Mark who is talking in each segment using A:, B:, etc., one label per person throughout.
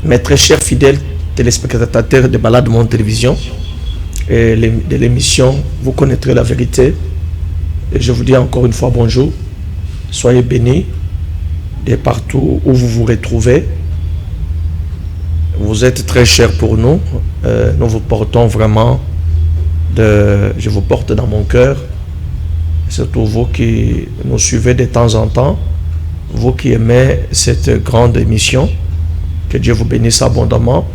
A: Mes très chers fidèles téléspectateurs de Balade Monde Télévision et de l'émission Vous connaîtrez la vérité. Et je vous dis encore une fois bonjour. Soyez bénis de partout où vous vous retrouvez. Vous êtes très chers pour nous. Nous vous portons vraiment, je vous porte dans mon cœur. Surtout vous qui nous suivez de temps en temps. Vous qui aimez cette grande émission. Que Dieu vous bénisse abondamment.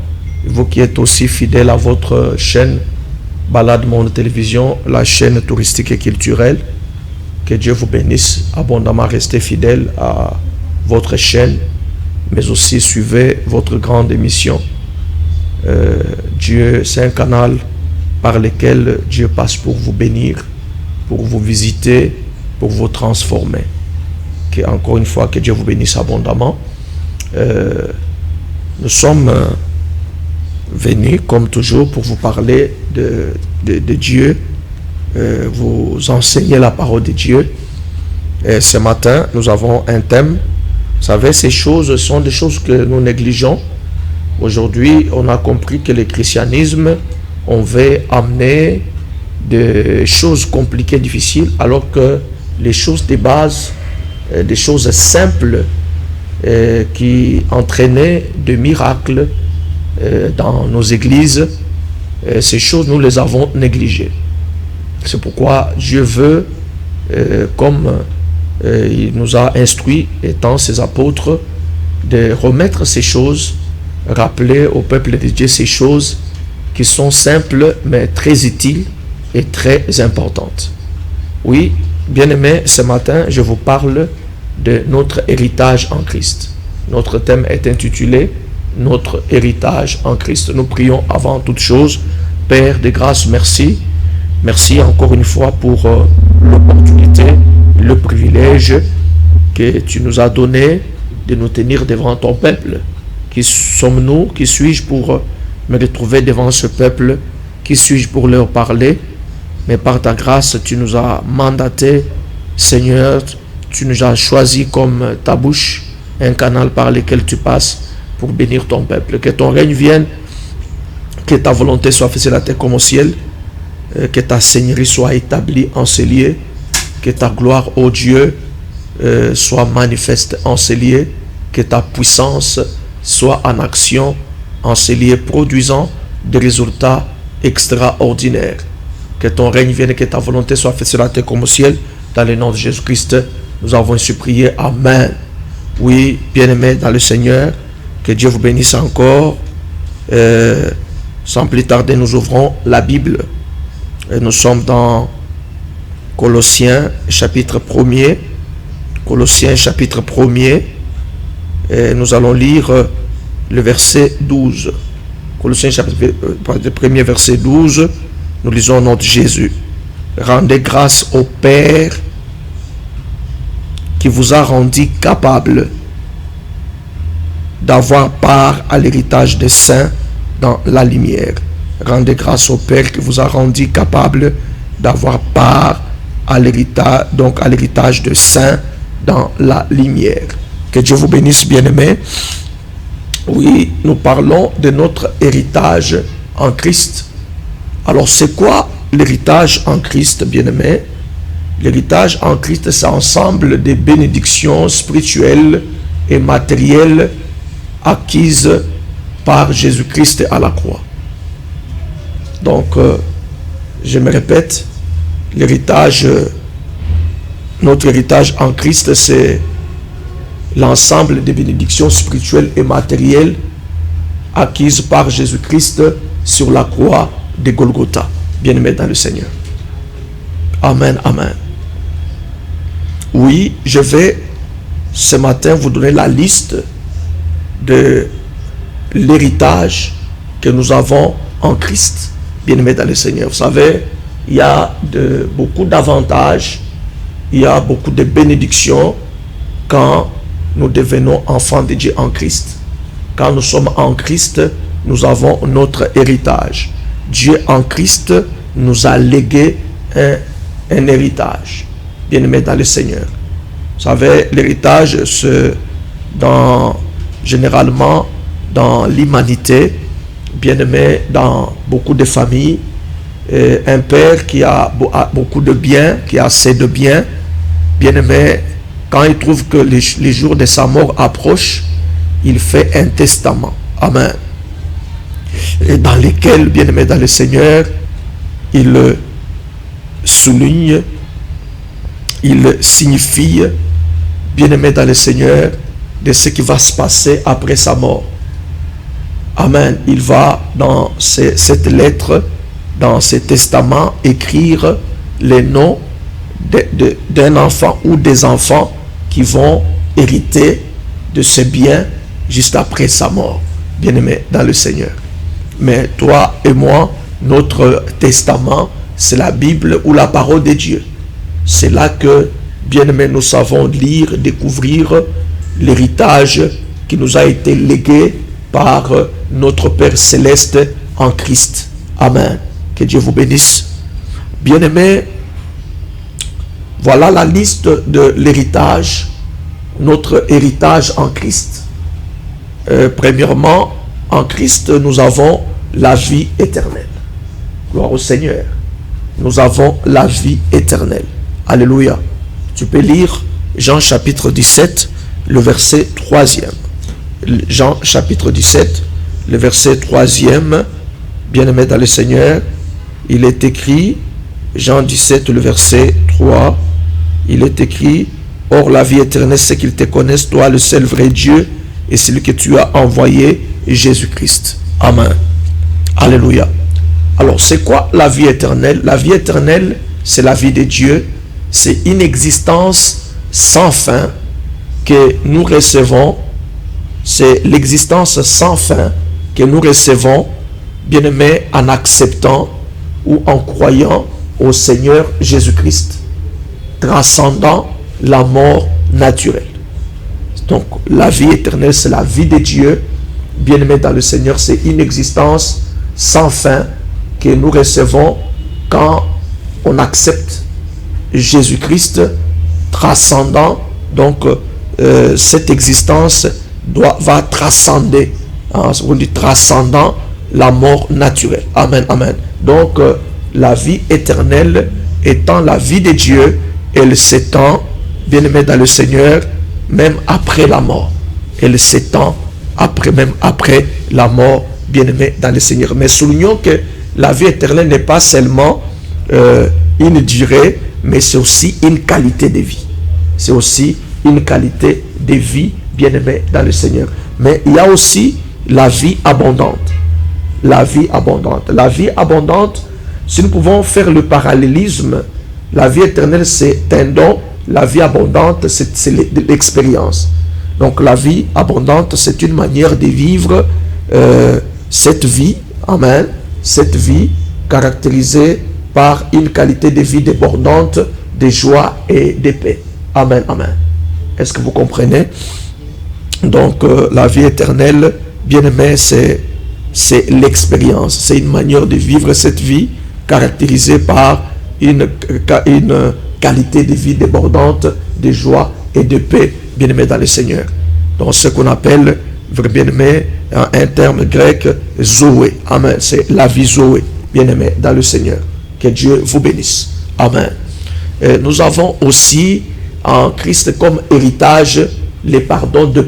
A: Vous qui êtes aussi fidèles à votre chaîne Balade Monde Télévision, la chaîne touristique et culturelle. Que Dieu vous bénisse abondamment. Restez fidèles à votre chaîne, mais aussi suivez votre grande émission. Dieu, c'est un canal par lequel Dieu passe pour vous bénir, pour vous visiter, pour vous transformer. Encore une fois, que Dieu vous bénisse abondamment. Nous sommes venus, comme toujours, pour vous parler de Dieu, vous enseigner la parole de Dieu. Et ce matin, nous avons un thème. Vous savez, ces choses sont des choses que nous négligeons. Aujourd'hui, on a compris que le christianisme, on veut amener des choses compliquées, difficiles, alors que les choses de base, des choses simples, qui entraînaient des miracles dans nos églises, ces choses, nous les avons négligées. C'est pourquoi Dieu veut, comme il nous a instruit, étant ses apôtres, de remettre ces choses, rappeler au peuple de Dieu ces choses qui sont simples, mais très utiles et très importantes. Oui, bien-aimés, ce matin, je vous parle de notre héritage en Christ. Notre thème est intitulé « Notre héritage en Christ ». Nous prions avant toute chose. Père de grâce, merci. Merci encore une fois pour l'opportunité, le privilège que tu nous as donné de nous tenir devant ton peuple. Qui sommes-nous? Qui suis-je pour me retrouver devant ce peuple? Qui suis-je pour leur parler? Mais par ta grâce, tu nous as mandaté, Seigneur, tu nous as choisi comme ta bouche, un canal par lequel tu passes pour bénir ton peuple. Que ton règne vienne, que ta volonté soit faite sur la terre comme au ciel, que ta seigneurie soit établie en ces lieux, que ta gloire, ô Dieu, soit manifeste en ces lieux, que ta puissance soit en action en ces lieux, produisant des résultats extraordinaires. Que ton règne vienne, que ta volonté soit faite sur la terre comme au ciel, dans le nom de Jésus-Christ, nous avons ainsi prié. Amen. Oui, bien-aimés dans le Seigneur, que Dieu vous bénisse encore. Sans plus tarder, nous ouvrons la Bible. Et nous sommes dans Colossiens, chapitre 1er. Colossiens, chapitre 1er. Et nous allons lire le verset 12. Colossiens, chapitre 1er, verset 12. Nous lisons au nom de Jésus. Rendez grâce au Père qui vous a rendu capable d'avoir part à l'héritage des saints dans la lumière. Rendez grâce au Père qui vous a rendu capable d'avoir part à l'héritage, donc à l'héritage des saints dans la lumière. Que Dieu vous bénisse, bien-aimés. Oui, nous parlons de notre héritage en Christ. Alors, c'est quoi l'héritage en Christ, bien-aimés? L'héritage en Christ, c'est l'ensemble des bénédictions spirituelles et matérielles acquises par Jésus-Christ à la croix. Donc, je me répète, notre héritage en Christ, c'est l'ensemble des bénédictions spirituelles et matérielles acquises par Jésus-Christ sur la croix de Golgotha. Bien-aimés dans le Seigneur. Amen, amen. Oui, je vais ce matin vous donner la liste de l'héritage que nous avons en Christ. Bien-aimés dans le Seigneur. Vous savez, il y a beaucoup d'avantages, il y a beaucoup de bénédictions quand nous devenons enfants de Dieu en Christ. Quand nous sommes en Christ, nous avons notre héritage. Dieu en Christ nous a légué un héritage. Bien-aimés dans le Seigneur. Vous savez, l'héritage, c'est généralement dans l'humanité, bien-aimé, dans beaucoup de familles, un père qui a beaucoup de biens, qui a assez de biens, bien-aimé, quand il trouve que les jours de sa mort approchent, il fait un testament. Amen. Et dans lequel, bien-aimé dans le Seigneur, il souligne, il signifie, bien-aimé dans le Seigneur, de ce qui va se passer après sa mort. Amen. Il va dans cette lettre, dans ce testament, écrire les noms d'un enfant ou des enfants qui vont hériter de ce bien juste après sa mort. Bien-aimé dans le Seigneur. Mais toi et moi, notre testament, c'est la Bible ou la parole de Dieu. C'est là que, bien-aimé, nous savons lire, découvrir l'héritage qui nous a été légué par notre Père Céleste en Christ. Amen. Que Dieu vous bénisse. Bien-aimé, voilà la liste de l'héritage, notre héritage en Christ. Premièrement, en Christ, nous avons la vie éternelle. Gloire au Seigneur. Nous avons la vie éternelle. Alléluia. Tu peux lire Jean chapitre 17, le verset 3e. Jean chapitre 17, le verset 3e. Bien-aimé dans le Seigneur, il est écrit, Jean 17, le verset 3, il est écrit, « Or la vie éternelle, c'est qu'ils te connaissent, toi, le seul vrai Dieu, et celui que tu as envoyé, Jésus-Christ. » Amen. Alléluia. Alors, c'est quoi la vie éternelle? La vie éternelle, c'est la vie de Dieu. C'est une existence sans fin que nous recevons. C'est l'existence sans fin que nous recevons, bien-aimés, en acceptant ou en croyant au Seigneur Jésus-Christ, transcendant la mort naturelle. Donc, la vie éternelle, c'est la vie de Dieu. Bien-aimé dans le Seigneur, c'est une existence sans fin que nous recevons quand on accepte Jésus-Christ, transcendant. Donc, cette existence va transcender, on dit transcendant la mort naturelle. Amen, amen. Donc, la vie éternelle étant la vie de Dieu, elle s'étend, bien-aimé dans le Seigneur, même après la mort. Elle s'étend même après la mort, bien-aimé dans le Seigneur. Mais soulignons que la vie éternelle n'est pas seulement une durée, mais c'est aussi une qualité de vie. C'est aussi une qualité de vie, bien-aimé dans le Seigneur. Mais il y a aussi la vie abondante. La vie abondante. La vie abondante, si nous pouvons faire le parallélisme, la vie éternelle, c'est un don. La vie abondante, c'est l'expérience. Donc la vie abondante, c'est une manière de vivre cette vie, amen, cette vie caractérisée par une qualité de vie débordante de joie et de paix. Amen, amen. Est-ce que vous comprenez? Donc la vie éternelle, bien-aimé, c'est l'expérience. C'est une manière de vivre cette vie caractérisée par une qualité de vie débordante de joie et de paix, bien-aimé dans le Seigneur. Donc ce qu'on appelle, bien-aimé, un terme grec, Zoé. Amen. C'est la vie Zoé, bien-aimé dans le Seigneur. Que Dieu vous bénisse. Amen. Nous avons aussi en Christ comme héritage les pardons du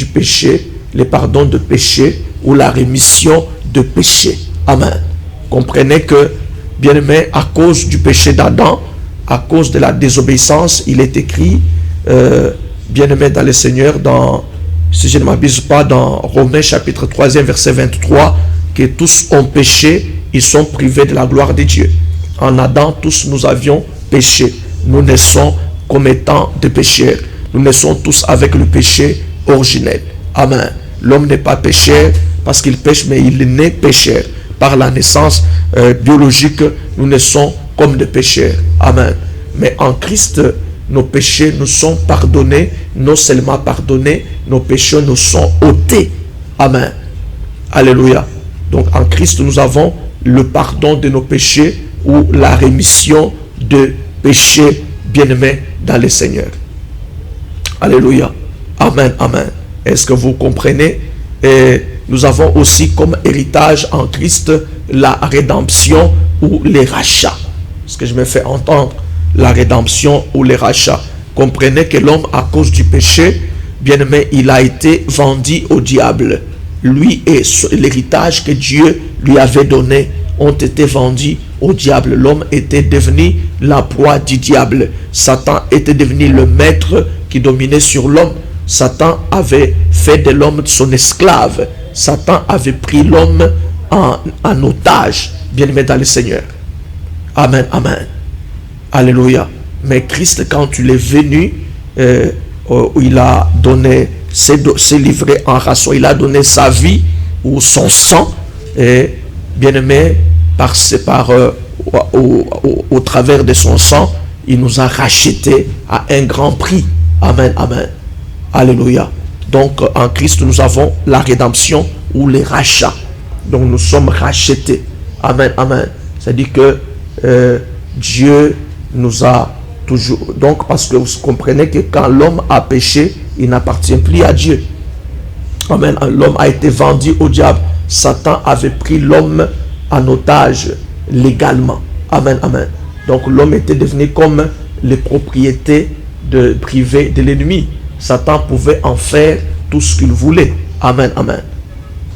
A: péché, les pardons de péché ou la rémission de péché. Amen. Comprenez que, bien-aimé, à cause du péché d'Adam, à cause de la désobéissance, il est écrit, bien-aimé dans le Seigneur, si je ne m'abuse pas, dans Romains chapitre 3, verset 23, que tous ont péché, ils sont privés de la gloire de Dieu. En Adam, tous nous avions péché. Nous naissons comme étant des pécheurs. Nous naissons tous avec le péché originel. Amen. L'homme n'est pas pécheur parce qu'il pêche, mais il est né pécheur. Par la naissance biologique, nous naissons comme des pécheurs. Amen. Mais en Christ, nos péchés nous sont pardonnés. Non seulement pardonnés, nos péchés nous sont ôtés. Amen. Alléluia. Donc en Christ, nous avons le pardon de nos péchés ou la rémission de péchés, bien-aimés dans le Seigneur. Alléluia. Amen, amen. Est-ce que vous comprenez? Et nous avons aussi comme héritage en Christ la rédemption ou les rachats. Est-ce que je me fais entendre? La rédemption ou les rachats. Comprenez que l'homme, à cause du péché, bien-aimé, il a été vendu au diable. Lui et l'héritage que Dieu lui avait donné ont été vendus au diable. L'homme était devenu la proie du diable. Satan était devenu le maître qui dominait sur l'homme. Satan avait fait de l'homme son esclave. Satan avait pris l'homme en otage. Bien-aimé dans le Seigneur. Amen, amen. Alléluia. Mais Christ, quand il est venu, il a donné, s'est livré en rançon, il a donné sa vie ou son sang, et bien aimé, au travers de son sang, il nous a rachetés à un grand prix. Amen, amen. Alléluia. Donc en Christ, nous avons la rédemption ou les rachats. Donc nous sommes rachetés. Amen, amen. C'est-à-dire que Dieu nous a toujours... Donc, parce que vous comprenez que quand l'homme a péché, il n'appartient plus à Dieu. Amen. L'homme a été vendu au diable. Satan avait pris l'homme en otage légalement. Amen, amen. Donc, l'homme était devenu comme les propriétés privées de l'ennemi. Satan pouvait en faire tout ce qu'il voulait. Amen, amen.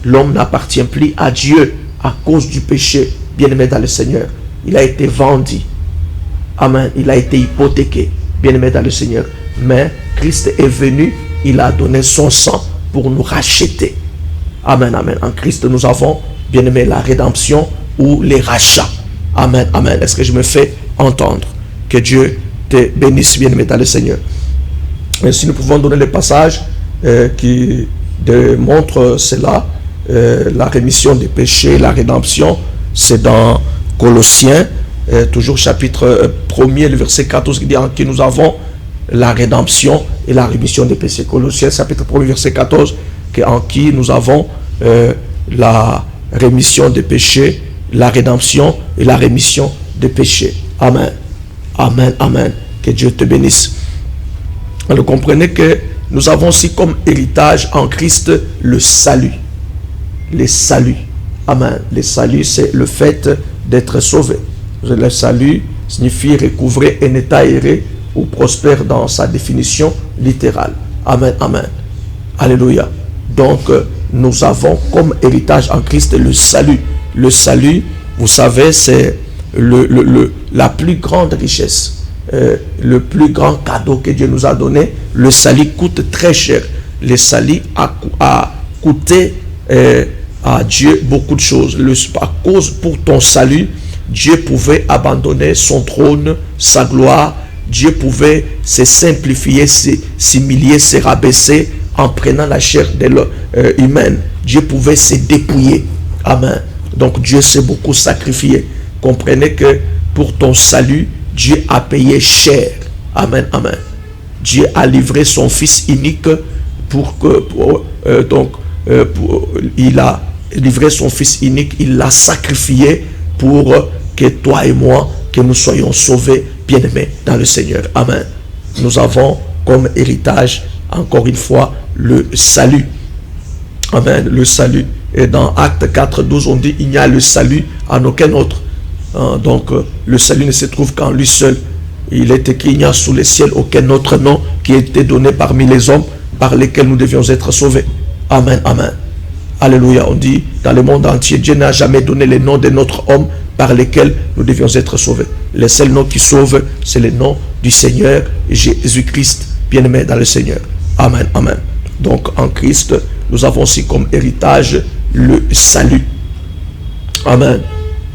A: L'homme n'appartient plus à Dieu à cause du péché. Bien-aimé dans le Seigneur, il a été vendu. Amen. Il a été hypothéqué. Bien-aimé dans le Seigneur. Mais Christ est venu. Il a donné son sang pour nous racheter. Amen, amen. En Christ, nous avons, bien-aimé, la rédemption ou les rachats. Amen, amen. Est-ce que je me fais entendre? Que Dieu te bénisse, bien-aimé dans le Seigneur. Et si nous pouvons donner le passage qui démontre cela, la rémission des péchés, la rédemption, c'est dans Colossiens, toujours chapitre 1er, le verset 14, qui dit en qui nous avons la rédemption et la rémission des péchés. Colossiens chapitre 1er, verset 14, en qui nous avons la rémission des péchés, la rédemption et la rémission des péchés. Amen. Amen, amen. Que Dieu te bénisse. Alors comprenez que nous avons aussi comme héritage en Christ le salut. Le salut. Amen. Le salut, c'est le fait d'être sauvé. Le salut signifie recouvrer un état erré ou prospère dans sa définition littérale. Amen, amen. Alléluia. Donc, nous avons comme héritage en Christ le salut. Le salut, vous savez, c'est la plus grande richesse. Le plus grand cadeau que Dieu nous a donné. Le salut coûte très cher. Le salut a coûté à Dieu beaucoup de choses. À cause pour ton salut, Dieu pouvait abandonner son trône, sa gloire. Dieu pouvait se simplifier, s'humilier, se rabaisser en prenant la chair humaine. Dieu pouvait se dépouiller. Amen. Donc Dieu s'est beaucoup sacrifié. Comprenez que pour ton salut, Dieu a payé cher. Amen, amen. Dieu a livré son Fils unique il a livré son Fils unique, il l'a sacrifié pour que toi et moi, que nous soyons sauvés, bien-aimés dans le Seigneur. Amen. Nous avons comme héritage, encore une fois, le salut. Amen. Le salut. Et dans Actes 4:12, on dit, il n'y a le salut en aucun autre. Donc, le salut ne se trouve qu'en lui seul. Il est écrit, il n'y a sous le ciel aucun autre nom qui ait été donné parmi les hommes par lesquels nous devions être sauvés. Amen, amen. Alléluia. On dit, dans le monde entier, Dieu n'a jamais donné le nom de notre homme par lesquels nous devions être sauvés. Le seul nom qui sauve, c'est le nom du Seigneur Jésus-Christ, bien-aimé dans le Seigneur. Amen, amen. Donc, en Christ, nous avons aussi comme héritage le salut. Amen.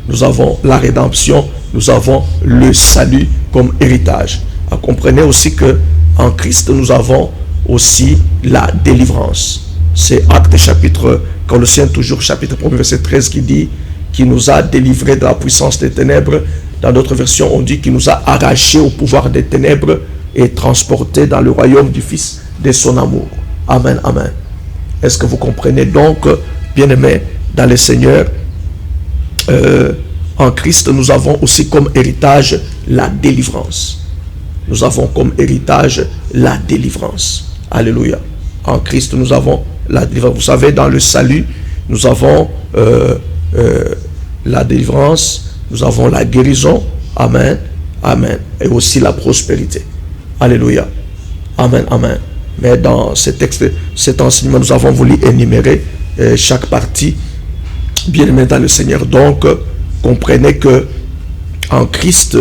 A: Nous avons la rédemption, nous avons le salut comme héritage. Comprenez aussi que en Christ, nous avons aussi la délivrance. C'est Actes chapitre, Colossiens toujours chapitre 1 verset 13 qui dit qu'il nous a délivrés de la puissance des ténèbres. Dans d'autres versions, on dit qu'il nous a arrachés au pouvoir des ténèbres et transportés dans le royaume du Fils de son amour. Amen, amen. Est-ce que vous comprenez donc, bien-aimés dans le Seigneur, en Christ, nous avons aussi comme héritage la délivrance. Nous avons comme héritage la délivrance. Alléluia. En Christ, nous avons la délivrance. Vous savez, dans le salut, nous avons la délivrance, nous avons la guérison, amen, amen, et aussi la prospérité. Alléluia, amen, amen. Mais dans ce texte, cet enseignement, nous avons voulu énumérer chaque partie, bien aimé dans le Seigneur. Donc, comprenez que en Christ,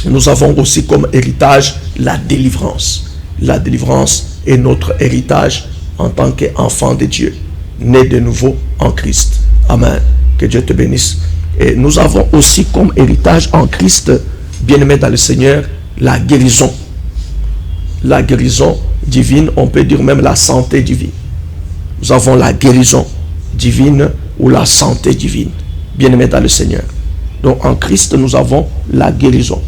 A: nous avons aussi comme héritage la délivrance. La délivrance est notre héritage en tant qu'enfant de Dieu, né de nouveau en Christ. Amen. Que Dieu te bénisse. Et nous avons aussi comme héritage en Christ, bien-aimé dans le Seigneur, la guérison. La guérison divine, on peut dire même la santé divine. Nous avons la guérison divine ou la santé divine, bien-aimé dans le Seigneur. Donc en Christ, nous avons la guérison.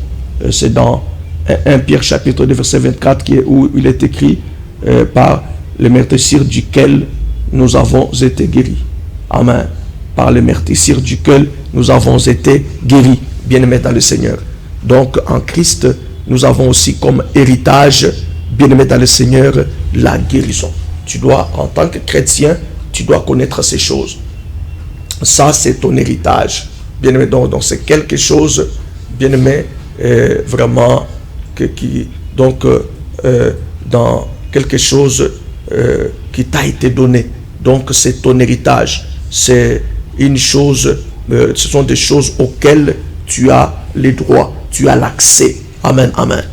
A: C'est dans 1 Pierre chapitre 2 verset 24 où il est écrit par le meurtrissure duquel nous avons été guéris. Amen. Par le meurtrissure duquel nous avons été guéris, bien-aimés dans le Seigneur. Donc en Christ, nous avons aussi comme héritage, bien-aimés dans le Seigneur, la guérison. Tu dois, en tant que chrétien, tu dois connaître ces choses. Ça, c'est ton héritage. Bien-aimé, donc c'est quelque chose, bien-aimé, vraiment, dans quelque chose qui t'a été donné. Donc, c'est ton héritage. C'est une chose, ce sont des choses auxquelles tu as les droits, tu as l'accès. Amen, amen.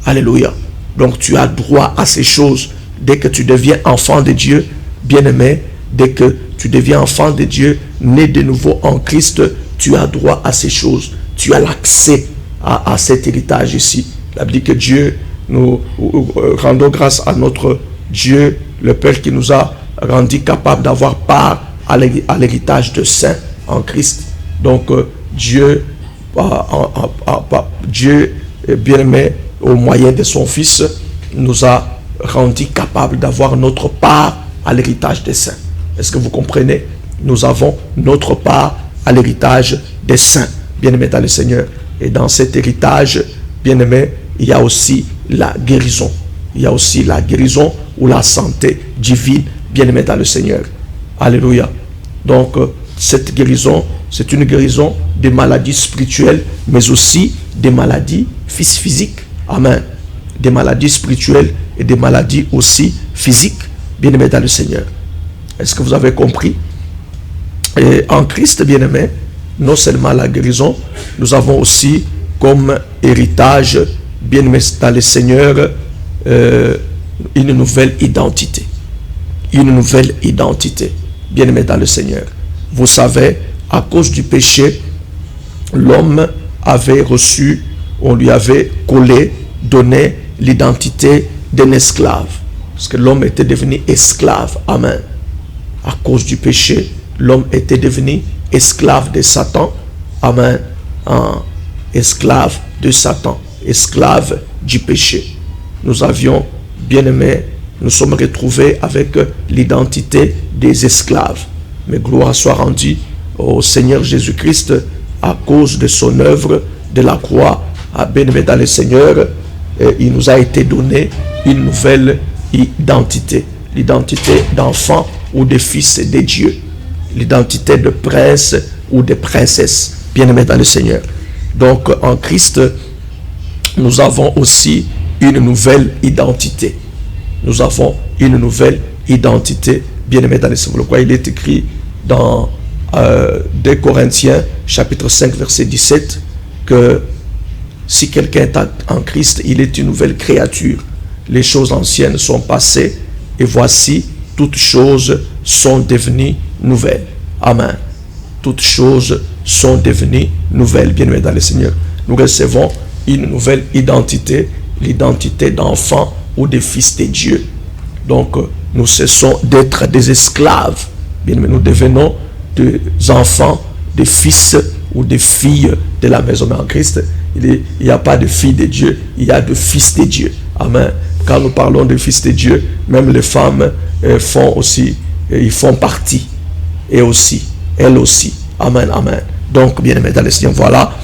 A: Alléluia. Donc, tu as droit à ces choses. Dès que tu deviens enfant de Dieu, bien-aimé, dès que tu deviens enfant de Dieu, né de nouveau en Christ, tu as droit à ces choses. Tu as l'accès à cet héritage ici. La Bible dit que Dieu, nous rendons grâce à notre Dieu, le Père qui nous a rendu capable d'avoir part à l'héritage de saints en Christ. Donc Dieu, bien-aimé, au moyen de son Fils, nous a rendu capable d'avoir notre part à l'héritage des saints. Est-ce que vous comprenez? Nous avons notre part à l'héritage des saints, bien-aimés dans le Seigneur. Et dans cet héritage, bien-aimé, il y a aussi la guérison. Il y a aussi la guérison ou la santé divine, bien-aimé dans le Seigneur. Alléluia. Donc, cette guérison, c'est une guérison des maladies spirituelles, mais aussi des maladies physiques. Amen. Des maladies spirituelles et des maladies aussi physiques, bien-aimé dans le Seigneur. Est-ce que vous avez compris? Et en Christ, bien-aimé, non seulement la guérison, nous avons aussi comme héritage, bien-aimé dans le Seigneur, une nouvelle identité. Une nouvelle identité, bien-aimé dans le Seigneur. Vous savez, à cause du péché, l'homme avait reçu, on lui avait collé, donné l'identité d'un esclave. Parce que l'homme était devenu esclave. Amen. À cause du péché, l'homme était devenu esclave de Satan. Amen. Esclave de Satan. Esclave du péché. Nous avions, bien aimé, nous sommes retrouvés avec l'identité des esclaves. Mais gloire soit rendue au Seigneur Jésus-Christ à cause de son œuvre de la croix. À bien-aimé dans le Seigneur, il nous a été donné une nouvelle identité. L'identité d'enfant ou de fils de Dieu. L'identité de prince ou de princesse. Bien-aimé dans le Seigneur. Donc en Christ, nous avons aussi une nouvelle identité. Nous avons une nouvelle identité, bien-aimé dans le Seigneur. Pourquoi il est écrit dans 2 Corinthiens, chapitre 5, verset 17, que si quelqu'un est en Christ, il est une nouvelle créature. Les choses anciennes sont passées et voici, toutes choses sont devenues nouvelles. Amen. Toutes choses sont devenues nouvelles, bien-aimé dans le Seigneur. Nous recevons une nouvelle identité, l'identité d'enfant ou de fils de Dieu. Donc, nous cessons d'être des esclaves. Bien, mais nous devenons des enfants, des fils ou des filles de la maison. Mais en Christ, il n'y a pas de filles de Dieu, il y a de fils de Dieu. Amen. Quand nous parlons de fils de Dieu, même les femmes font aussi, ils font partie. Et aussi, elles aussi. Amen, amen. Donc, bien aimé dans le Seigneur, voilà.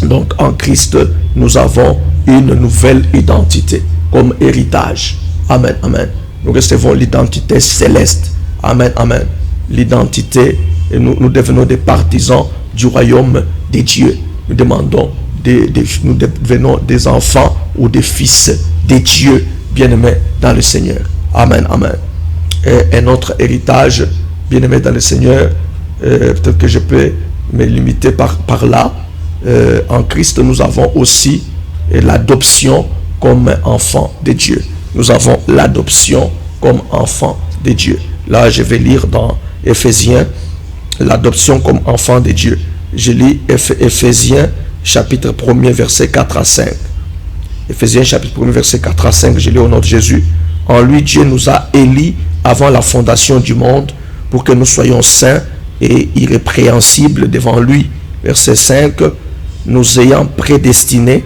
A: Donc, en Christ, nous avons une nouvelle identité comme héritage. Amen, amen. Nous recevons l'identité céleste. Amen, amen. L'identité, et nous devenons des partisans du royaume des dieux. Nous demandons, nous devenons des enfants ou des fils des dieux bien-aimés dans le Seigneur. Amen, amen. Et un autre héritage, bien-aimé dans le Seigneur, peut-être que je peux me limiter par là. En Christ, nous avons aussi l'adoption comme enfant de Dieu. Nous avons l'adoption comme enfant de Dieu. Là, je vais lire dans Éphésiens, l'adoption comme enfant de Dieu. Je lis Éphésiens, chapitre 1er, versets 4 à 5. Éphésiens, chapitre 1er, versets 4 à 5, je lis au nom de Jésus. En lui, Dieu nous a élis avant la fondation du monde pour que nous soyons saints et irrépréhensibles devant lui. Verset 5, nous ayant prédestinés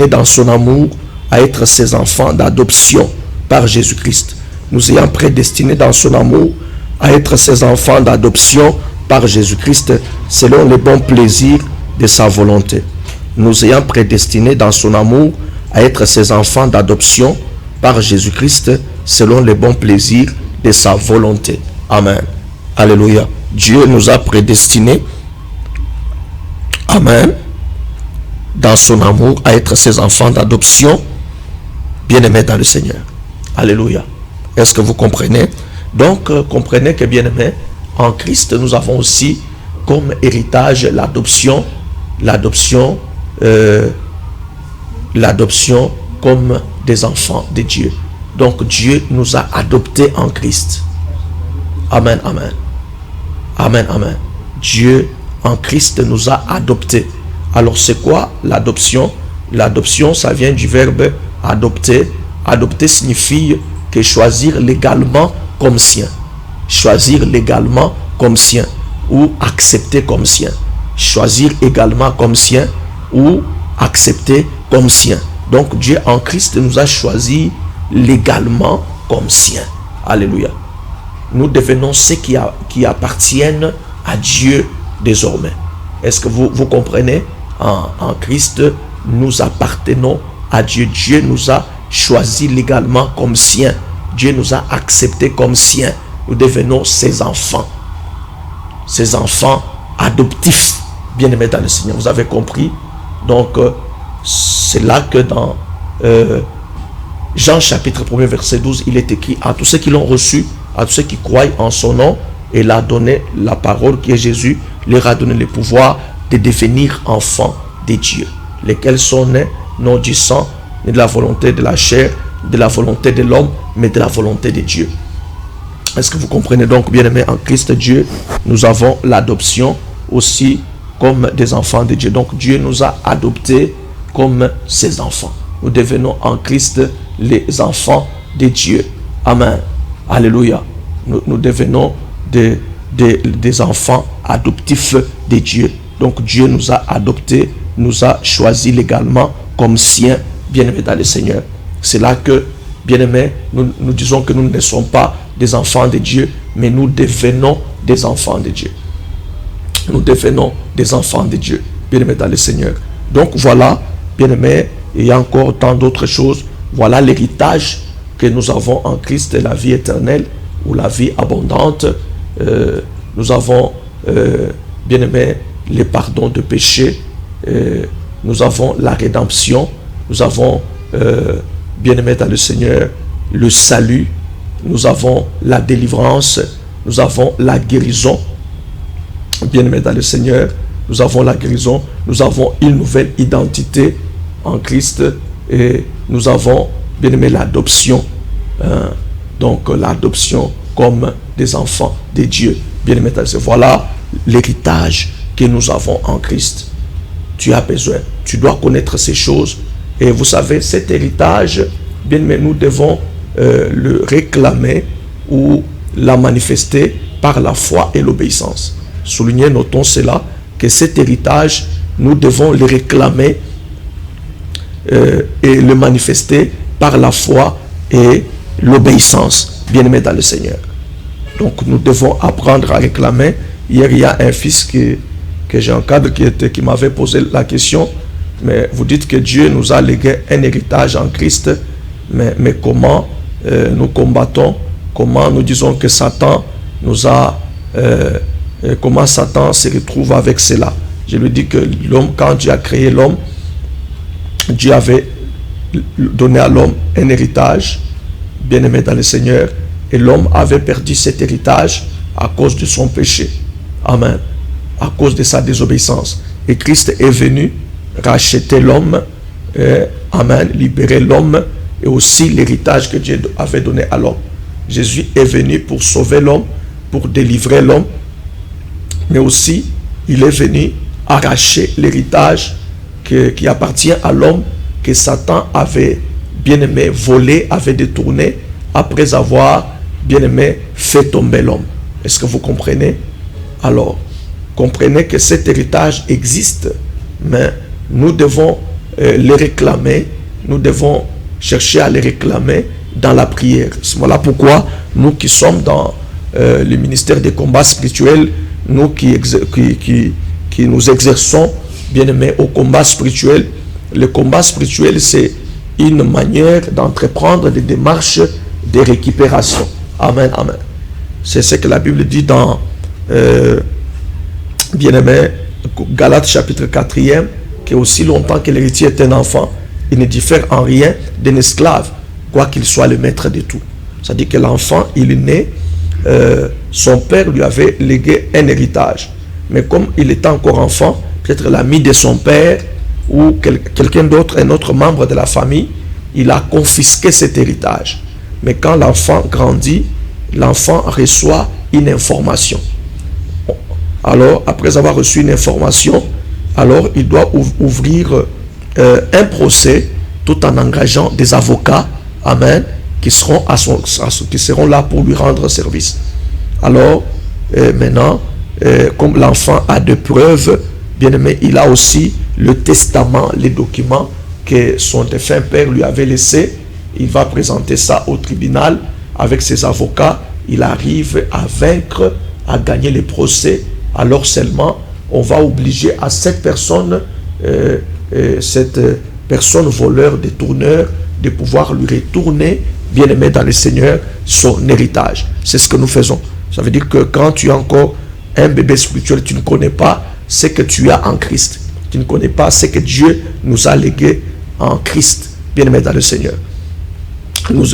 A: dans son amour à être ses enfants d'adoption par Jésus-Christ. Nous ayant prédestinés dans son amour à être ses enfants d'adoption par Jésus-Christ selon le bon plaisir de sa volonté. Nous ayant prédestinés dans son amour à être ses enfants d'adoption par Jésus-Christ selon le bon plaisir de sa volonté. Amen. Alléluia. Dieu nous a prédestinés, amen, dans son amour à être ses enfants d'adoption, bien-aimés dans le Seigneur. Alléluia. Est-ce que vous comprenez? Donc, comprenez que, bien-aimés, en Christ, nous avons aussi comme héritage l'adoption comme des enfants de Dieu. Donc, Dieu nous a adoptés en Christ. Amen, amen. Amen, amen. Dieu en Christ nous a adoptés. Alors, c'est quoi l'adoption? L'adoption, ça vient du verbe adopter. Adopter signifie que choisir légalement comme sien. Choisir légalement comme sien ou accepter comme sien. Choisir également comme sien ou accepter comme sien. Donc, Dieu en Christ nous a choisi légalement comme sien. Alléluia. Nous devenons ceux qui appartiennent à Dieu désormais. Est-ce que vous comprenez? En Christ, nous appartenons à Dieu. Dieu nous a choisis légalement comme siens. Dieu nous a acceptés comme siens. Nous devenons ses enfants. Ses enfants adoptifs, bien-aimés dans le Seigneur. Vous avez compris? Donc, c'est là que dans Jean chapitre 1er, verset 12, il est écrit: à tous ceux qui l'ont reçu, à tous ceux qui croient en son nom, il a donné la parole qui est Jésus, leur a donné le pouvoir de devenir enfants de Dieu, lesquels sont nés non du sang, ni de la volonté de la chair, de la volonté de l'homme, mais de la volonté de Dieu. Est-ce que vous comprenez? Donc, bien-aimés en Christ Dieu, nous avons l'adoption aussi comme des enfants de Dieu. Donc, Dieu nous a adoptés comme ses enfants. Nous devenons en Christ les enfants de Dieu. Amen. Alléluia. Nous devenons des enfants adoptifs de Dieu. Donc, Dieu nous a adoptés, nous a choisis légalement comme siens, bien-aimés dans le Seigneur. C'est là que, bien-aimés, nous disons que nous ne sommes pas des enfants de Dieu, mais nous devenons des enfants de Dieu. Nous devenons des enfants de Dieu, bien-aimés dans le Seigneur. Donc voilà, bien-aimés, il y a encore tant d'autres choses. Voilà l'héritage que nous avons en Christ, la vie éternelle ou la vie abondante. Nous avons, bien-aimés, le pardon de péché. Nous avons la rédemption. Nous avons, bien-aimés dans le Seigneur, le salut. Nous avons la délivrance. Nous avons la guérison. Bien-aimés dans le Seigneur, nous avons la guérison. Nous avons une nouvelle identité en Christ. Et nous avons, bien-aimés, l'adoption. Donc, l'adoption comme des enfants de Dieu. Bien-aimés dans le Seigneur. Voilà l'héritage que nous avons en Christ. Tu as besoin. Tu dois connaître ces choses. Et vous savez, cet héritage, bien-aimés, nous devons le réclamer ou la manifester par la foi et l'obéissance. Soulignez, notons cela, que cet héritage, nous devons le réclamer et le manifester par la foi et l'obéissance, bien-aimés dans le Seigneur. Donc, nous devons apprendre à réclamer. Hier, il y a un fils que j'ai encadré qui m'avait posé la question, mais vous dites que Dieu nous a légué un héritage en Christ, mais comment nous combattons comment nous disons que Satan nous a... comment Satan se retrouve avec cela. Je lui dis que l'homme, quand Dieu a créé l'homme, Dieu avait donné à l'homme un héritage, bien-aimé dans le Seigneur, et l'homme avait perdu cet héritage à cause de son péché. Amen. À cause de sa désobéissance. Et Christ est venu racheter l'homme, amen, libérer l'homme, et aussi l'héritage que Dieu avait donné à l'homme. Jésus est venu pour sauver l'homme, pour délivrer l'homme, mais aussi il est venu arracher l'héritage qui appartient à l'homme, que Satan avait bien aimé volé, avait détourné après avoir bien aimé fait tomber l'homme. Est-ce que vous comprenez? Alors, comprenez que cet héritage existe, mais nous devons les réclamer, nous devons chercher à les réclamer dans la prière. Voilà pourquoi nous qui sommes dans le ministère des combats spirituels, nous qui nous exerçons, bien aimés, au combat spirituel. Le combat spirituel, c'est une manière d'entreprendre des démarches de récupération. Amen, amen. C'est ce que la Bible dit dans, bien aimé, Galates chapitre 4e, que aussi longtemps que l'héritier est un enfant, il ne diffère en rien d'un esclave, quoi qu'il soit le maître de tout. C'est-à-dire que l'enfant, il est né, son père lui avait légué un héritage. Mais comme il était encore enfant, peut-être l'ami de son père ou quelqu'un d'autre, un autre membre de la famille, il a confisqué cet héritage. Mais quand l'enfant grandit, l'enfant reçoit une information. Alors, après avoir reçu une information, alors il doit ouvrir un procès tout en engageant des avocats, amen, qui seront là pour lui rendre service. Alors, maintenant, comme l'enfant a des preuves, bien aimé, il a aussi le testament, les documents que son défunt père lui avait laissés. Il va présenter ça au tribunal avec ses avocats. Il arrive à vaincre, à gagner les procès. Alors seulement, on va obliger à cette personne voleur, détourneur, de pouvoir lui retourner, bien aimé dans le Seigneur, son héritage. C'est ce que nous faisons. Ça veut dire que quand tu es encore un bébé spirituel, tu ne connais pas ce que tu as en Christ. Tu ne connais pas ce que Dieu nous a légué en Christ, bien aimé dans le Seigneur.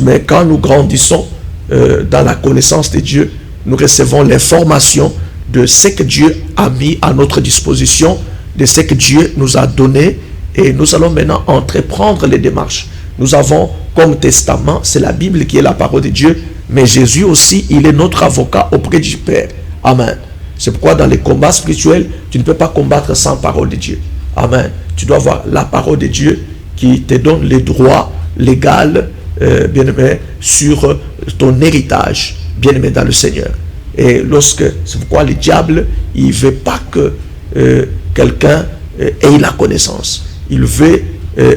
A: Mais quand nous grandissons dans la connaissance de Dieu, nous recevons l'information de ce que Dieu a mis à notre disposition, de ce que Dieu nous a donné, et nous allons maintenant entreprendre les démarches. Nous avons comme testament, c'est la Bible qui est la parole de Dieu, mais Jésus aussi, il est notre avocat auprès du Père. Amen. C'est pourquoi dans les combats spirituels, tu ne peux pas combattre sans parole de Dieu. Amen. Tu dois avoir la parole de Dieu qui te donne les droits légaux, bien-aimé, sur ton héritage, bien-aimé dans le Seigneur. Et c'est pourquoi le diable, il ne veut pas que quelqu'un ait la connaissance. Il veut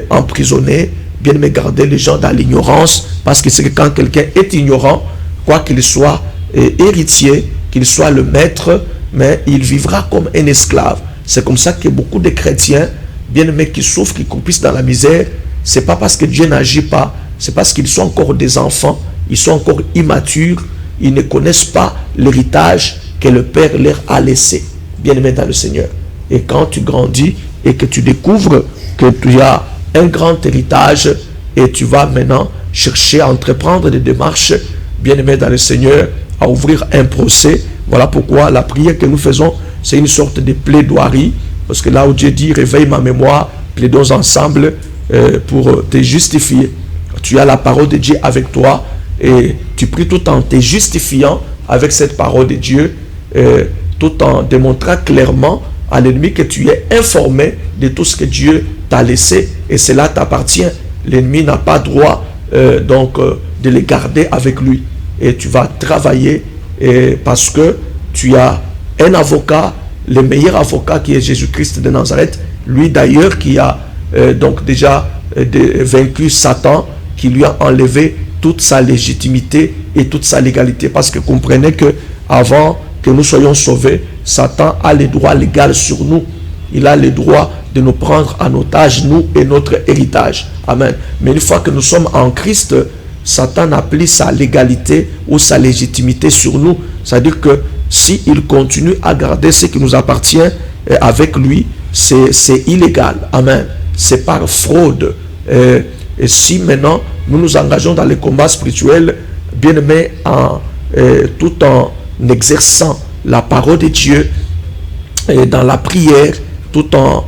A: emprisonner, bien-aimé, garder les gens dans l'ignorance, parce que c'est que quand quelqu'un est ignorant, quoi qu'il soit héritier, qu'il soit le maître, mais il vivra comme un esclave. C'est comme ça que beaucoup de chrétiens, bien-aimés, qui souffrent, qui croupissent dans la misère, c'est pas parce que Dieu n'agit pas, c'est parce qu'ils sont encore des enfants, ils sont encore immatures, ils ne connaissent pas l'héritage que le Père leur a laissé, bien-aimé dans le Seigneur. Et quand tu grandis et que tu découvres que tu as un grand héritage et tu vas maintenant chercher à entreprendre des démarches, bien-aimé dans le Seigneur, à ouvrir un procès. Voilà pourquoi la prière que nous faisons, c'est une sorte de plaidoirie, parce que là où Dieu dit, réveille ma mémoire, plaidons ensemble pour te justifier. Tu as la parole de Dieu avec toi et tu pries tout en te justifiant avec cette parole de Dieu, tout en démontrant clairement à l'ennemi que tu es informé de tout ce que Dieu t'a laissé et cela t'appartient. L'ennemi n'a pas droit de les garder avec lui. Et tu vas travailler parce que tu as un avocat, le meilleur avocat qui est Jésus-Christ de Nazareth, lui d'ailleurs qui a déjà vaincu Satan, qui lui a enlevé toute sa légitimité et toute sa légalité. Parce que comprenez que avant que nous soyons sauvés, Satan a le droit légal sur nous. Il a le droit de nous prendre en otage, nous et notre héritage. Amen. Mais une fois que nous sommes en Christ, Satan n'a plus sa légalité ou sa légitimité sur nous. C'est-à-dire que s'il continue à garder ce qui nous appartient avec lui, c'est illégal. Amen. C'est par fraude. Et si maintenant nous nous engageons dans les combats spirituels, bien aimés, tout en exerçant la parole de Dieu et dans la prière, tout en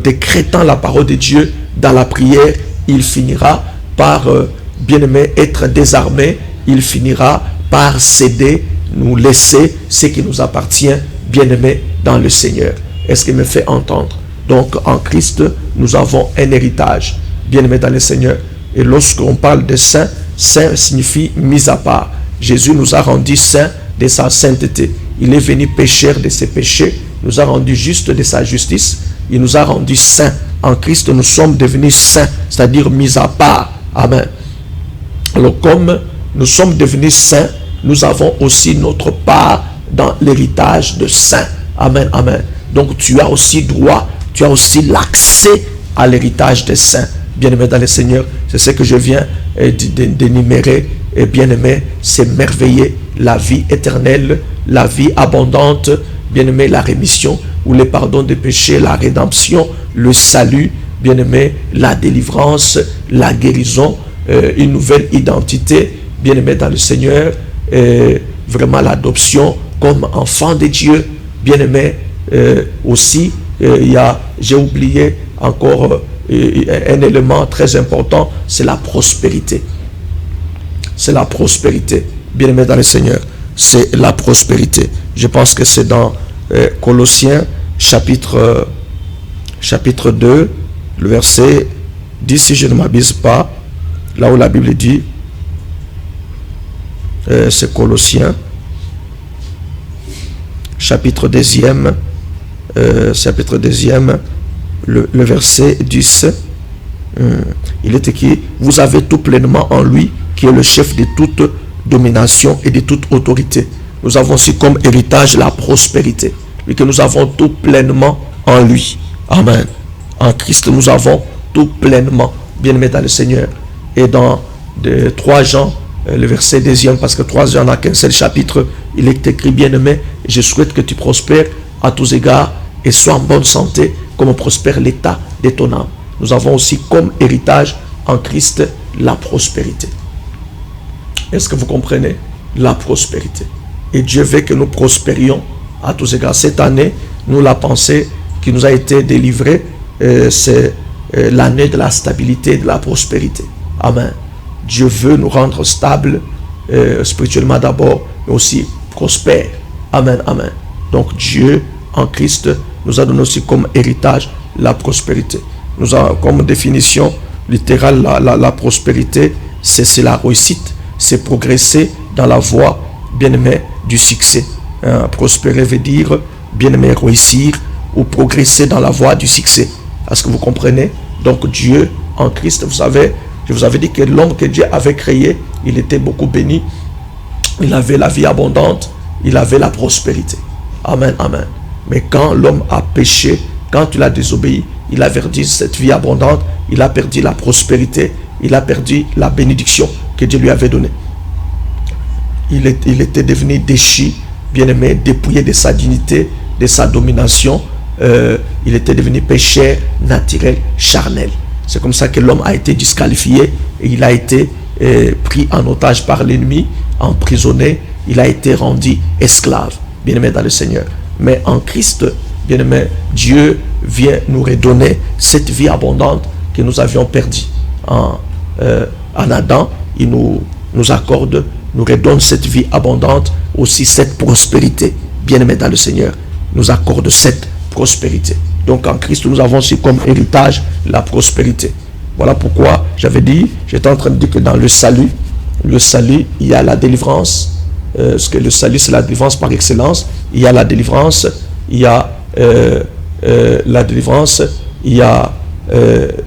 A: décrétant la parole de Dieu dans la prière, il finira par, bien aimé, être désarmé. Il finira par céder, nous laisser ce qui nous appartient, bien aimé, dans le Seigneur. Est-ce qu'il me fait entendre? Donc en Christ, nous avons un héritage, bien aimé dans le Seigneur. Et lorsqu'on parle de saint, saint signifie mis à part. Jésus nous a rendus saints de sa sainteté. Il est venu pécheur de ses péchés, nous a rendus justes de sa justice. Il nous a rendus saints. En Christ, nous sommes devenus saints, c'est-à-dire mis à part. Amen. Alors comme nous sommes devenus saints, nous avons aussi notre part dans l'héritage de saints. Amen, amen. Donc tu as aussi droit, tu as aussi l'accès à l'héritage des saints. Bien-aimé dans le Seigneur, c'est ce que je viens d'énumérer. Et bien-aimé, c'est merveilleux. La vie éternelle, la vie abondante, bien-aimé, la rémission ou le pardon des péchés, la rédemption, le salut, bien-aimé, la délivrance, la guérison, une nouvelle identité, bien-aimé dans le Seigneur, vraiment l'adoption comme enfant de Dieu, bien-aimé. Aussi, j'ai oublié encore un élément très important, c'est la prospérité. C'est la prospérité, bien-aimé dans le Seigneur, c'est la prospérité. Je pense que c'est dans Colossiens chapitre 2, le verset 10, si je ne m'abuse pas, là où la Bible dit, c'est Colossiens chapitre 2e, le verset 10, il est écrit, vous avez tout pleinement en lui, qui est le chef de toute domination et de toute autorité. Nous avons aussi comme héritage la prospérité, et que nous avons tout pleinement en lui. Amen. En Christ, nous avons tout pleinement, bien-aimé dans le Seigneur. Et dans 3 Jean, le verset 2e, parce que 3 Jean n'a qu'un seul chapitre, il est écrit, bien-aimé, je souhaite que tu prospères à tous égards et sois en bonne santé, comme prospère l'état de ton âme. Nous avons aussi comme héritage en Christ la prospérité. Est-ce que vous comprenez? La prospérité. Et Dieu veut que nous prospérions à tous égards. Cette année, nous, la pensée qui nous a été délivrée, c'est l'année de la stabilité et de la prospérité. Amen. Dieu veut nous rendre stables, spirituellement d'abord, mais aussi prospères. Amen, amen. Donc Dieu, en Christ, nous a donné aussi comme héritage la prospérité. Nous avons comme définition littérale la prospérité, c'est la réussite, c'est progresser dans la voie, bien-aimé, du succès. Prospérer veut dire, bien-aimé, réussir ou progresser dans la voie du succès. Est-ce que vous comprenez? Donc Dieu, en Christ, vous savez, je vous avais dit que l'homme que Dieu avait créé, il était beaucoup béni. Il avait la vie abondante, il avait la prospérité. Amen, amen. Mais quand l'homme a péché, quand il a désobéi, il a perdu cette vie abondante, il a perdu la prospérité, il a perdu la bénédiction que Dieu lui avait donnée. Il était devenu déchu, bien-aimé, dépouillé de sa dignité, de sa domination. Il était devenu pécheur naturel, charnel. C'est comme ça que l'homme a été disqualifié et il a été pris en otage par l'ennemi, emprisonné, il a été rendu esclave, bien-aimé dans le Seigneur. Mais en Christ, bien-aimé, Dieu vient nous redonner cette vie abondante que nous avions perdue. En Adam, il nous accorde, nous redonne cette vie abondante, aussi cette prospérité. Bien-aimé dans le Seigneur, nous accorde cette prospérité. Donc en Christ, nous avons aussi comme héritage la prospérité. Voilà pourquoi j'avais dit, j'étais en train de dire que dans le salut, il y a la délivrance. Parce que le salut, c'est la délivrance par excellence. Il y a la délivrance, il y a la délivrance, il y a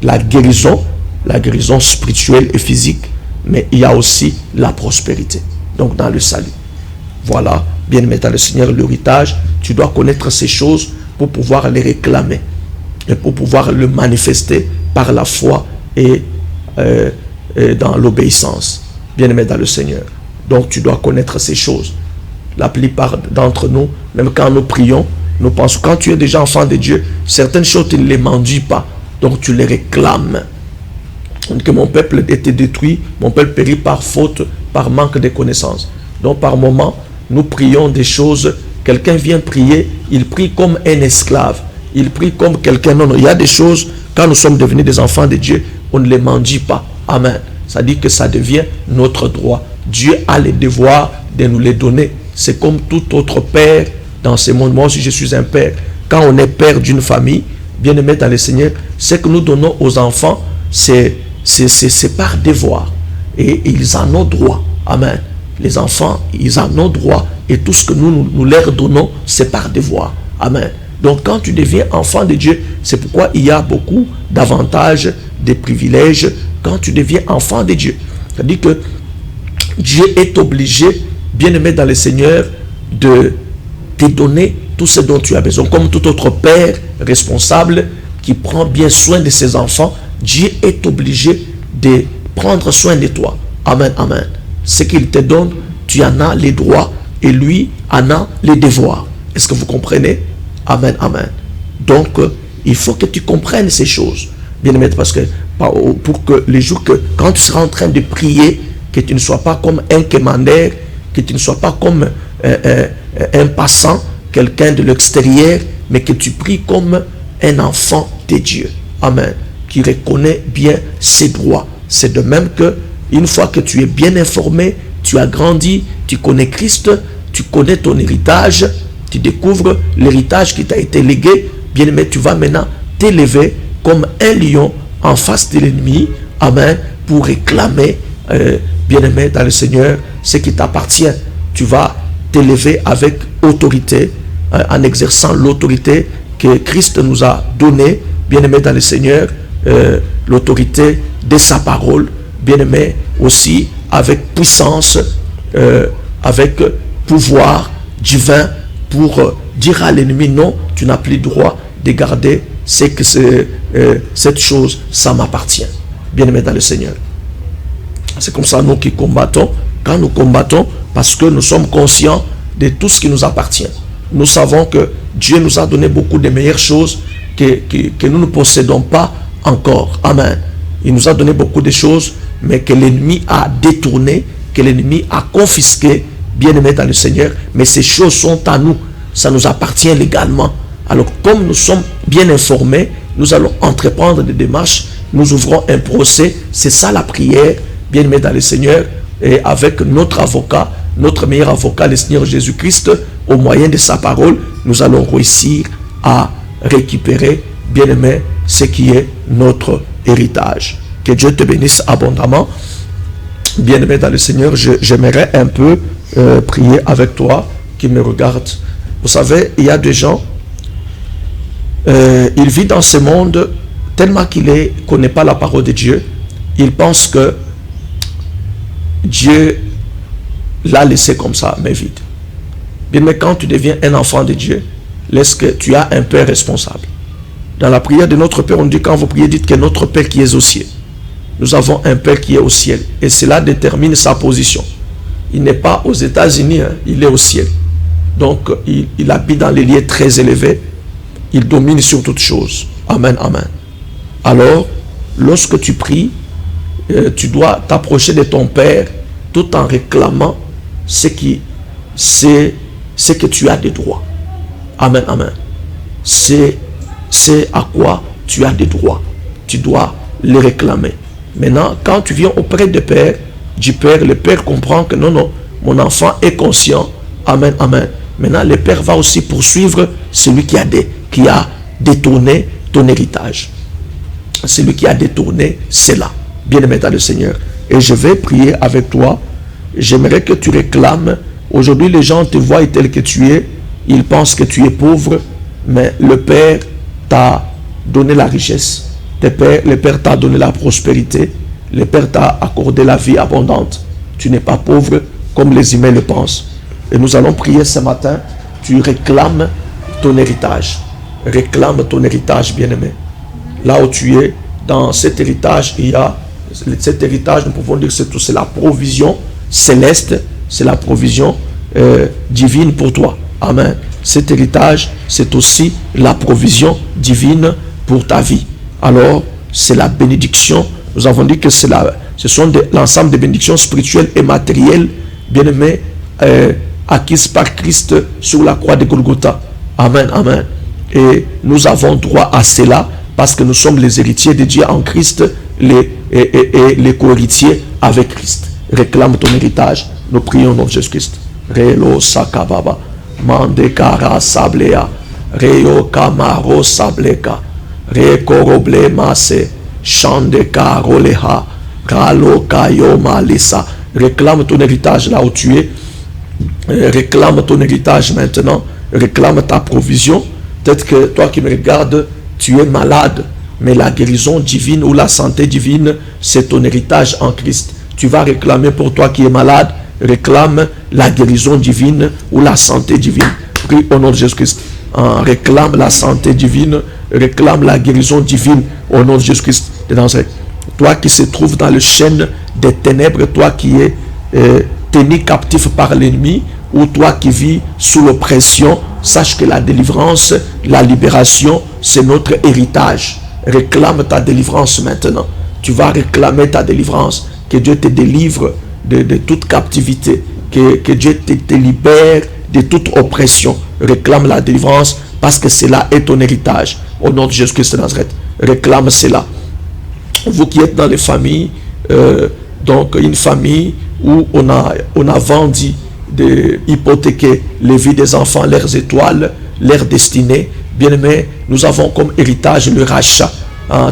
A: la guérison spirituelle et physique, mais il y a aussi la prospérité. Donc dans le salut. Voilà, bien-aimé dans le Seigneur, l'héritage, tu dois connaître ces choses pour pouvoir les réclamer et pour pouvoir le manifester par la foi et dans l'obéissance. Bien-aimé dans le Seigneur. Donc tu dois connaître ces choses. La plupart d'entre nous, même quand nous prions, nous pensons, quand tu es déjà enfant de Dieu, certaines choses, tu ne les mendies pas. Donc tu les réclames. Que mon peuple était détruit, mon peuple périt par faute, par manque de connaissances. Donc par moment, nous prions des choses, quelqu'un vient prier, il prie comme un esclave, il prie comme quelqu'un. Non, il y a des choses, quand nous sommes devenus des enfants de Dieu, on ne les mendie pas. Amen. Ça dit que ça devient notre droit. Dieu a le devoir de nous les donner. C'est comme tout autre père dans ce monde. Moi aussi, je suis un père. Quand on est père d'une famille, bien-aimé dans le Seigneur, ce que nous donnons aux enfants, c'est par devoir. Et ils en ont droit. Amen. Les enfants, ils en ont droit. Et tout ce que nous leur donnons, c'est par devoir. Amen. Donc quand tu deviens enfant de Dieu, c'est pourquoi il y a beaucoup d'avantages, de privilèges quand tu deviens enfant de Dieu. C'est-à-dire que Dieu est obligé, bien-aimé dans le Seigneur, de te donner tout ce dont tu as besoin. Comme tout autre père responsable qui prend bien soin de ses enfants, Dieu est obligé de prendre soin de toi. Amen, amen. Ce qu'il te donne, tu en as les droits et lui en a les devoirs. Est-ce que vous comprenez? Amen, amen. Donc, il faut que tu comprennes ces choses. Bien-aimé, parce que pour que les jours que, quand tu seras en train de prier, que tu ne sois pas comme un commandaire, que tu ne sois pas comme un passant, quelqu'un de l'extérieur, mais que tu pries comme un enfant de Dieu. Amen. Qui reconnaît bien ses droits. C'est de même que une fois que tu es bien informé, tu as grandi, tu connais Christ, tu connais ton héritage, tu découvres l'héritage qui t'a été légué, bien aimé, tu vas maintenant t'élever comme un lion en face de l'ennemi, amen, pour réclamer, bien aimé dans le Seigneur, ce qui t'appartient. Tu vas t'élever avec autorité, en exerçant l'autorité que Christ nous a donnée, bien aimé dans le Seigneur, l'autorité de sa parole, bien aimé aussi avec puissance, avec pouvoir divin pour dire à l'ennemi non, tu n'as plus droit de garder cette chose, ça m'appartient. Bien aimé dans le Seigneur. C'est comme ça nous qui combattons. Quand nous combattons, parce que nous sommes conscients de tout ce qui nous appartient. Nous savons que Dieu nous a donné beaucoup de meilleures choses que nous ne possédons pas encore. Amen. Il nous a donné beaucoup de choses, mais que l'ennemi a détourné, que l'ennemi a confisqué, bien aimé dans le Seigneur. Mais ces choses sont à nous. Ça nous appartient légalement. Alors, comme nous sommes bien informés, nous allons entreprendre des démarches. Nous ouvrons un procès. C'est ça la prière, bien aimé dans le Seigneur. Et avec notre avocat, notre meilleur avocat, le Seigneur Jésus-Christ, au moyen de sa parole, nous allons réussir à récupérer, bien aimé, ce qui est notre héritage. Que Dieu te bénisse abondamment. Bien aimé dans le Seigneur, j'aimerais un peu prier avec toi qui me regarde. Vous savez, il y a des gens, il vit dans ce monde tellement qu'il ne connaît pas la parole de Dieu. Il pense que Dieu l'a laissé comme ça, mais vide. Bien, mais quand tu deviens un enfant de Dieu, laisse que tu as un Père responsable. Dans la prière de notre Père, on dit, quand vous priez, dites que notre Père qui est au ciel. Nous avons un Père qui est au ciel. Et cela détermine sa position. Il n'est pas aux États-Unis, hein, il est au ciel. Donc, il habite dans les lieux très élevés. Il domine sur toutes choses. Amen, amen. Alors, lorsque tu pries, tu dois t'approcher de ton Père tout en réclamant ce que tu as des droits. Amen, amen. C'est à quoi tu as des droits. Tu dois les réclamer. Maintenant, quand tu viens auprès du Père, le Père comprend que non, mon enfant est conscient. Amen, amen. Maintenant, le Père va aussi poursuivre celui qui a détourné ton héritage. Celui qui a détourné cela. Bien-aimé dans le Seigneur. Et je vais prier avec toi. J'aimerais que tu réclames. Aujourd'hui, les gens te voient tel que tu es. Ils pensent que tu es pauvre. Mais le Père t'a donné la richesse. Le Père t'a donné la prospérité. Le Père t'a accordé la vie abondante. Tu n'es pas pauvre comme les humains le pensent. Et nous allons prier ce matin. Tu réclames ton héritage. Réclame ton héritage, bien-aimé. Là où tu es, dans cet héritage, il y a Cet héritage, nous pouvons dire que c'est la provision céleste, c'est la provision divine pour toi. Amen. Cet héritage, c'est aussi la provision divine pour ta vie. Alors, c'est la bénédiction. Nous avons dit que ce sont l'ensemble des bénédictions spirituelles et matérielles, bien-aimées, acquises par Christ sur la croix de Golgotha. Amen, amen. Et nous avons droit à cela parce que nous sommes les héritiers de Dieu en Christ, les co-héritiers avec Christ. Réclame ton héritage. Nous prions au nom de Jésus-Christ. Relo sakababa, mandekara sablea, reyo kamaro sableka, rekoroble mase, chandeka roleha, ralo kayo malisa. Réclame ton héritage là où tu es. Réclame ton héritage maintenant. Réclame ta provision. Peut-être que toi qui me regardes, tu es malade, mais la guérison divine ou la santé divine, c'est ton héritage en Christ. Tu vas réclamer pour toi qui es malade, réclame la guérison divine ou la santé divine. Prie au nom de Jésus-Christ. Réclame la santé divine, réclame la guérison divine au nom de Jésus-Christ de Nazareth. Toi qui se trouves dans le chêne des ténèbres, toi qui es tenu captif par l'ennemi, ou toi qui vis sous l'oppression, sache que la délivrance, la libération, c'est notre héritage. Réclame ta délivrance maintenant. Tu vas réclamer ta délivrance. Que Dieu te délivre de toute captivité. Que Dieu te libère de toute oppression. Réclame la délivrance parce que cela est ton héritage. Au nom de Jésus-Christ de Nazareth. Réclame cela. Vous qui êtes dans les familles, donc une famille où on a vendu, d'hypothéquer les vies des enfants, leurs étoiles, leur destinée. Bien-aimé, nous avons comme héritage le rachat.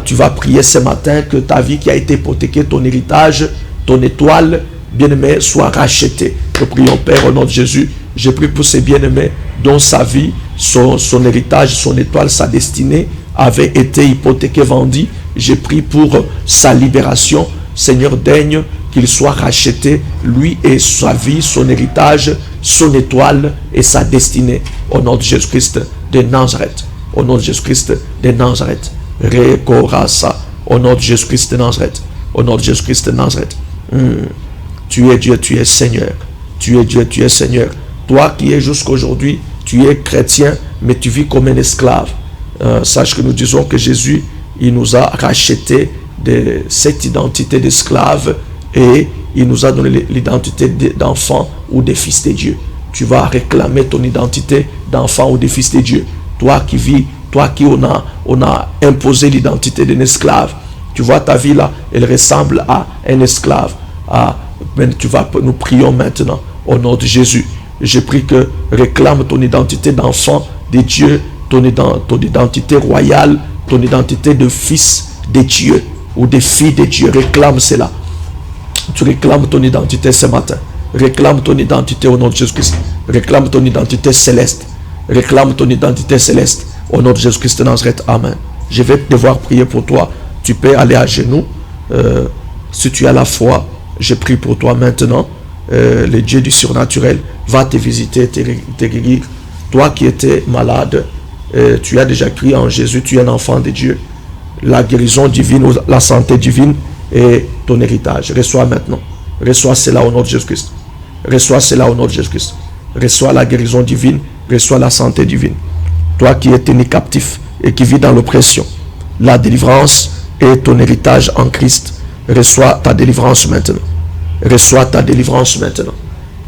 A: Tu vas prier ce matin que ta vie qui a été hypothéquée, ton héritage, ton étoile, bien-aimé, soit rachetée. Nous prions, Père, au nom de Jésus. Je prie pour ces bien-aimés dont sa vie, son héritage, son étoile, sa destinée avait été hypothéquée, vendue. Je prie pour sa libération. Seigneur, daigne qu'il soit racheté, lui et sa vie, son héritage, son étoile et sa destinée. Au nom de Jésus-Christ de Nazareth. Au nom de Jésus-Christ de Nazareth. Rekorasa. Au nom de Jésus-Christ de Nazareth. Au nom de Jésus-Christ de Nazareth. Tu es Dieu, tu es Seigneur. Tu es Dieu, tu es Seigneur. Toi qui es jusqu'aujourd'hui, tu es chrétien, mais tu vis comme un esclave. Sache que nous disons que Jésus, il nous a racheté de cette identité d'esclave et il nous a donné l'identité d'enfant ou de fils de Dieu. Tu vas réclamer ton identité d'enfant ou de fils de Dieu. Toi qui vis, toi qui on a imposé l'identité d'un esclave. Tu vois ta vie là, elle ressemble à un esclave. Nous prions maintenant au nom de Jésus. Je prie que réclame ton identité d'enfant de Dieu, ton identité royale, ton identité de fils de Dieu ou de fille de Dieu. Réclame cela. Tu réclames ton identité ce matin. Réclame ton identité au nom de Jésus-Christ. Réclame ton identité céleste. Réclame ton identité céleste au nom de Jésus-Christ de Nazareth. Amen. Je vais devoir prier pour toi. Tu peux aller à genoux. Si tu as la foi, je prie pour toi maintenant. Le Dieu du surnaturel va te visiter, te guérir. Toi qui étais malade, tu as déjà crié en Jésus, tu es un enfant de Dieu. La guérison divine, la santé divine est ton héritage. Reçois maintenant. Reçois cela au nom de Jésus-Christ. Reçois cela au nom de Jésus-Christ. Reçois la guérison divine. Reçois la santé divine. Toi qui es tenu captif et qui vis dans l'oppression, la délivrance est ton héritage en Christ. Reçois ta délivrance maintenant. Reçois ta délivrance maintenant.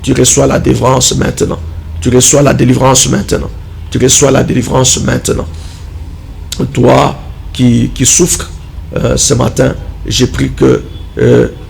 A: Tu reçois la délivrance maintenant. Tu reçois la délivrance maintenant. Tu reçois la délivrance maintenant. Toi qui souffres ce matin, j'ai pris que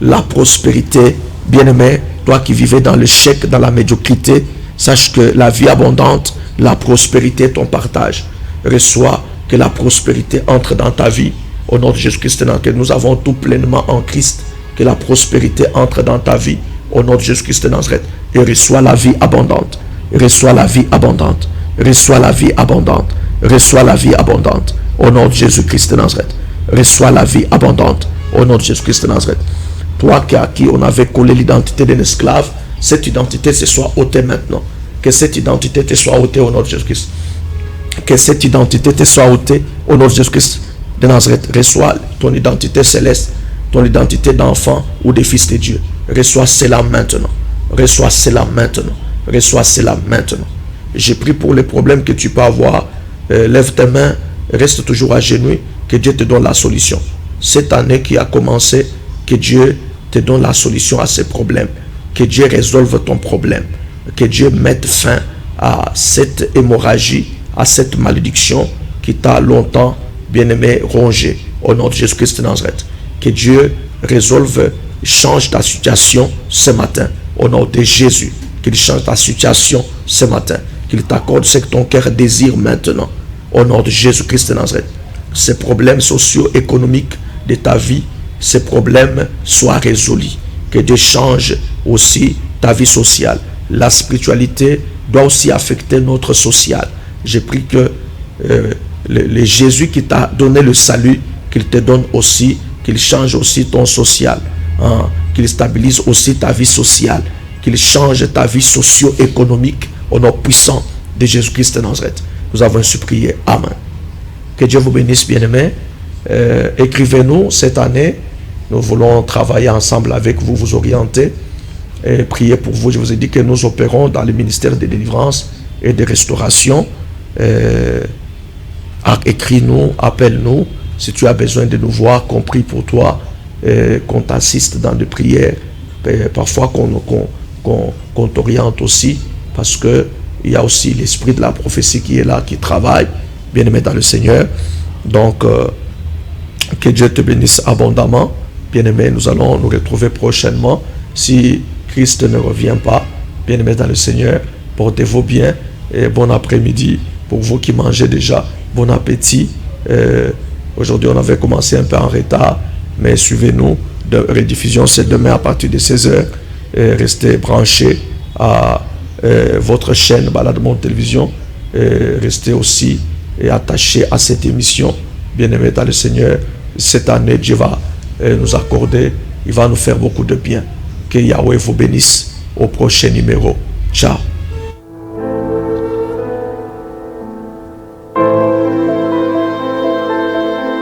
A: la prospérité, bien-aimé, toi qui vivais dans l'échec, dans la médiocrité, sache que la vie abondante, la prospérité est ton partage. Reçois que la prospérité entre dans ta vie. Au nom de Jésus-Christ, que nous avons tout pleinement en Christ. Que la prospérité entre dans ta vie. Au nom de Jésus-Christ de Nazareth. Et reçois la vie abondante. Reçois la vie abondante. Reçois la vie abondante. Reçois la vie abondante. Au nom de Jésus-Christ de Nazareth. Reçois la vie abondante. Au nom de Jésus-Christ de Nazareth. Toi à qui on avait collé l'identité d'un esclave, cette identité se soit ôtée maintenant. Que cette identité te soit ôtée au nom de Jésus-Christ. Que cette identité te soit ôtée au nom de Jésus-Christ de Nazareth. Reçois ton identité céleste. ton identité d'enfant ou de fils de Dieu. Reçois cela maintenant. Reçois cela maintenant. Reçois cela maintenant. J'ai pris pour les problèmes que tu peux avoir. Lève tes mains, reste toujours à genoux, que Dieu te donne la solution. Cette année qui a commencé, que Dieu te donne la solution à ces problèmes. Que Dieu résolve ton problème. Que Dieu mette fin à cette hémorragie, à cette malédiction qui t'a longtemps, bien-aimé, rongé. Au nom de Jésus-Christ de Nazareth. Que Dieu résolve, change ta situation ce matin. Au nom de Jésus. Qu'il change ta situation ce matin. Qu'il t'accorde ce que ton cœur désire maintenant. Au nom de Jésus-Christ de Nazareth. Ces problèmes socio-économiques de ta vie, ces problèmes soient résolus. Que Dieu change aussi ta vie sociale. La spiritualité doit aussi affecter notre social. J'ai pris que le Jésus qui t'a donné le salut, qu'il te donne aussi, qu'il change aussi ton social, hein, qu'il stabilise aussi ta vie sociale, qu'il change ta vie socio-économique au nom puissant de Jésus-Christ de Nazareth. Nous avons supplié. Amen. Que Dieu vous bénisse, bien-aimés. Écrivez-nous cette année. Nous voulons travailler ensemble avec vous, vous orienter et prier pour vous. Je vous ai dit que nous opérons dans le ministère de délivrance et de restauration. Écris-nous, appelle-nous. Si tu as besoin de nous voir, compris pour toi, qu'on t'assiste dans des prières, parfois qu'on t'oriente aussi, parce qu'il y a aussi l'esprit de la prophétie qui est là, qui travaille, bien aimé dans le Seigneur. Donc, que Dieu te bénisse abondamment. Bien aimé, nous allons nous retrouver prochainement. Si Christ ne revient pas, bien aimé dans le Seigneur, portez-vous bien et bon après-midi pour vous qui mangez déjà. Bon appétit. Aujourd'hui, on avait commencé un peu en retard, mais suivez-nous. De rediffusion, c'est demain à partir de 16h. Restez branchés à votre chaîne Balade Monde Télévision. Restez aussi attachés à cette émission. Bien-aimés dans le Seigneur, cette année, Dieu va nous accorder, il va nous faire beaucoup de bien. Que Yahweh vous bénisse au prochain numéro. Ciao.